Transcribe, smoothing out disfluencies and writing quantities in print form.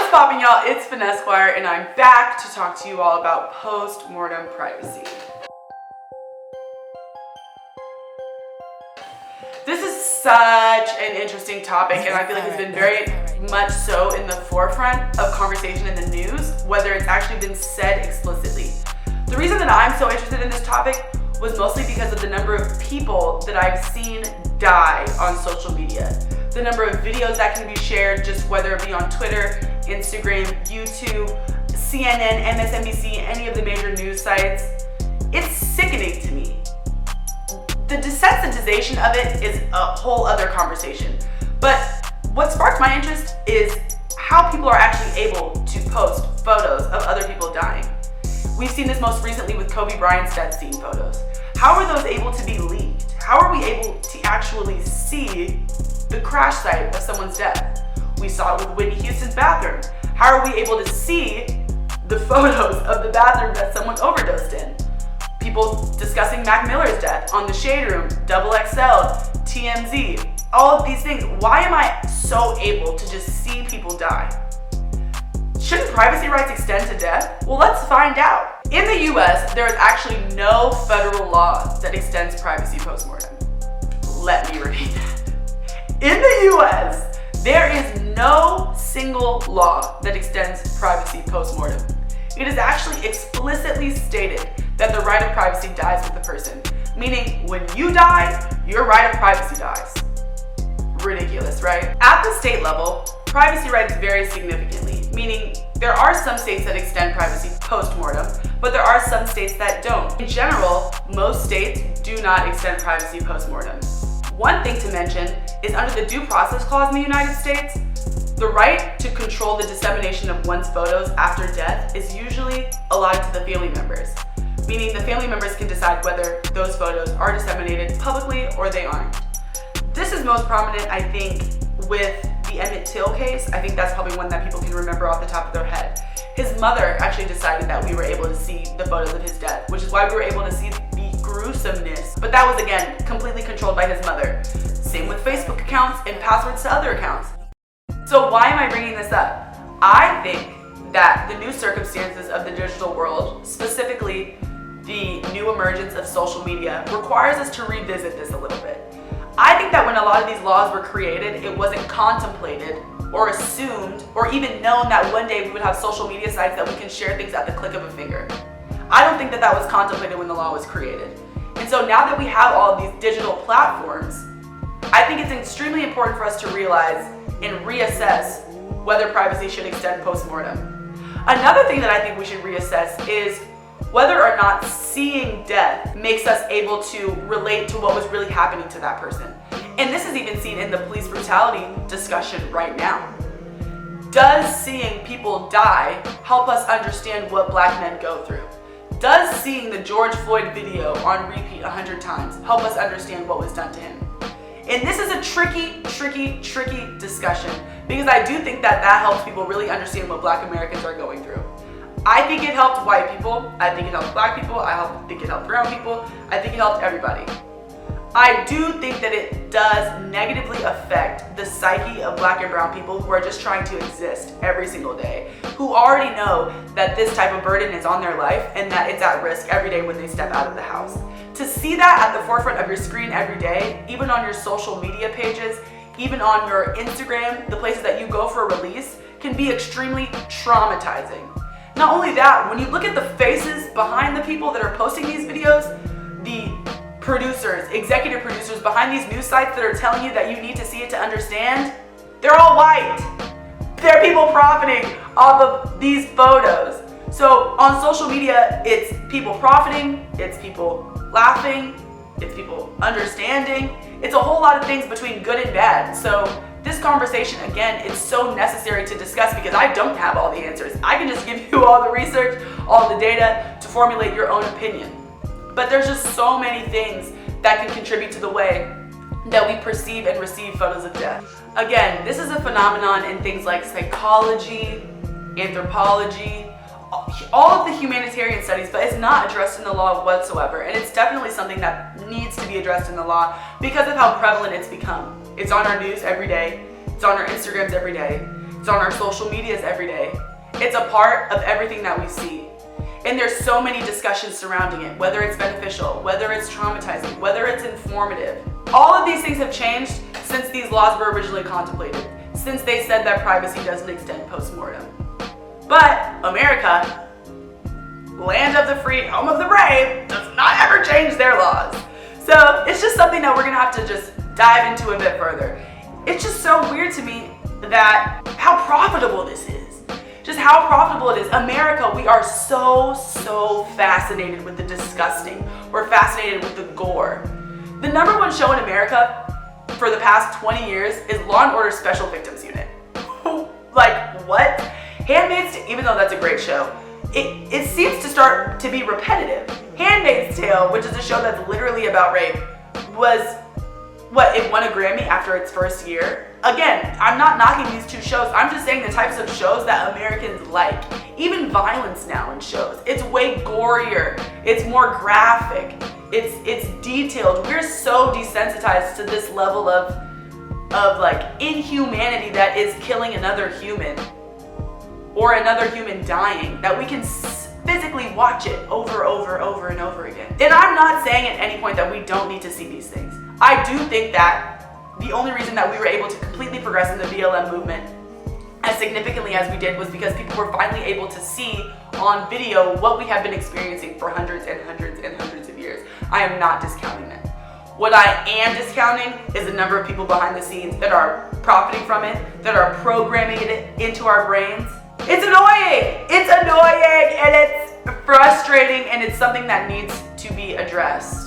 What's poppin', y'all? It's Finesse Squire, and I'm back to talk to you all about post-mortem privacy. This is such an interesting topic, and I feel like it's been very much so in the forefront of conversation in the news, whether it's actually been said explicitly. The reason that I'm so interested in this topic was mostly because of the number of people that I've seen die on social media. The number of videos that can be shared, just whether it be on Twitter, Instagram, YouTube, CNN, MSNBC, any of the major news sites. It's sickening to me. The desensitization of it is a whole other conversation. But what sparked my interest is how people are actually able to post photos of other people dying. We've seen this most recently with Kobe Bryant's death scene photos. How are those able to be leaked? How are we able to actually see the crash site of someone's death? We saw it with Whitney Houston's bathroom. How are we able to see the photos of the bathroom that someone overdosed in? People discussing Mac Miller's death on The Shade Room, XXL, TMZ, all of these things. Why am I so able to just see people die? Shouldn't privacy rights extend to death? Well, let's find out. In the US, there is actually no federal law that extends privacy post-mortem. Let me repeat that. In the US, there is no single law that extends privacy post-mortem. It is actually explicitly stated that the right of privacy dies with the person, meaning when you die, your right of privacy dies. Ridiculous, right? At the state level, privacy rights vary significantly, meaning there are some states that extend privacy post-mortem, but there are some states that don't. In general, most states do not extend privacy post-mortem. One thing to mention is under the Due Process Clause in the United States, the right to control the dissemination of one's photos after death is usually allotted to the family members, meaning the family members can decide whether those photos are disseminated publicly or they aren't. This is most prominent, I think, with the Emmett Till case. I think that's probably one that people can remember off the top of their head. His mother actually decided that we were able to see the photos of his death, which is why we were able to see the gruesomeness. But that was, again, completely controlled by his mother. Same with Facebook accounts and passwords to other accounts. So why am I bringing this up? I think that the new circumstances of the digital world, specifically the new emergence of social media, requires us to revisit this a little bit. I think that when a lot of these laws were created, it wasn't contemplated or assumed or even known that one day we would have social media sites that we can share things at the click of a finger. I don't think that that was contemplated when the law was created. And so now that we have all of these digital platforms, I think it's extremely important for us to realize and reassess whether privacy should extend post-mortem. Another thing that I think we should reassess is whether or not seeing death makes us able to relate to what was really happening to that person. And this is even seen in the police brutality discussion right now. Does seeing people die help us understand what Black men go through? Does seeing the George Floyd video on repeat 100 times help us understand what was done to him? And this is a tricky discussion, because I do think that that helps people really understand what Black Americans are going through. I think it helped white people, I think it helped Black people, think it helped brown people, I think it helped everybody. I do think that it does negatively affect the psyche of Black and brown people who are just trying to exist every single day, who already know that this type of burden is on their life and that it's at risk every day when they step out of the house. To see that at the forefront of your screen every day, even on your social media pages, even on your Instagram, the places that you go for a release, can be extremely traumatizing. Not only that, when you look at the faces behind the people that are posting these videos, the producers, executive producers behind these news sites that are telling you that you need to see it to understand, they're all white. They're people profiting off of these photos. So on social media, it's people profiting, it's people laughing, it's people understanding. It's a whole lot of things between good and bad. So this conversation, again, it's so necessary to discuss because I don't have all the answers. I can just give you all the research, all the data to formulate your own opinion. But there's just so many things that can contribute to the way that we perceive and receive photos of death. Again, this is a phenomenon in things like psychology, anthropology, all of the humanitarian studies, but it's not addressed in the law whatsoever. And it's definitely something that needs to be addressed in the law because of how prevalent it's become. It's on our news every day. It's on our Instagrams every day. It's on our social medias every day. It's a part of everything that we see. And there's so many discussions surrounding it, whether it's beneficial, whether it's traumatizing, whether it's informative. All of these things have changed since these laws were originally contemplated, since they said that privacy doesn't extend post-mortem. But America, land of the free, home of the brave, does not ever change their laws. So it's just something that we're gonna have to just dive into a bit further. It's just so weird to me that how profitable this is. Just how profitable it is. America, we are so fascinated with the disgusting. We're fascinated with the gore. The number one show in America for the past 20 years is Law & Order Special Victims Unit. Like, what? Handmaid's, even though that's a great show, it seems to start to be repetitive. Handmaid's Tale, which is a show that's literally about rape, was, it won a Grammy after its first year. Again, I'm not knocking these two shows. I'm just saying the types of shows that Americans like. Even violence now in shows. It's way gorier. It's more graphic. It's detailed. We're so desensitized to this level of like inhumanity that is killing another human or another human dying, that we can physically watch it over and over again. And I'm not saying at any point that we don't need to see these things. I do think that the only reason that we were able to completely progress in the BLM movement as significantly as we did was because people were finally able to see on video what we have been experiencing for hundreds of years. I am not discounting that. What I am discounting is the number of people behind the scenes that are profiting from it, that are programming it into our brains. It's annoying! It's annoying and it's frustrating, and it's something that needs to be addressed.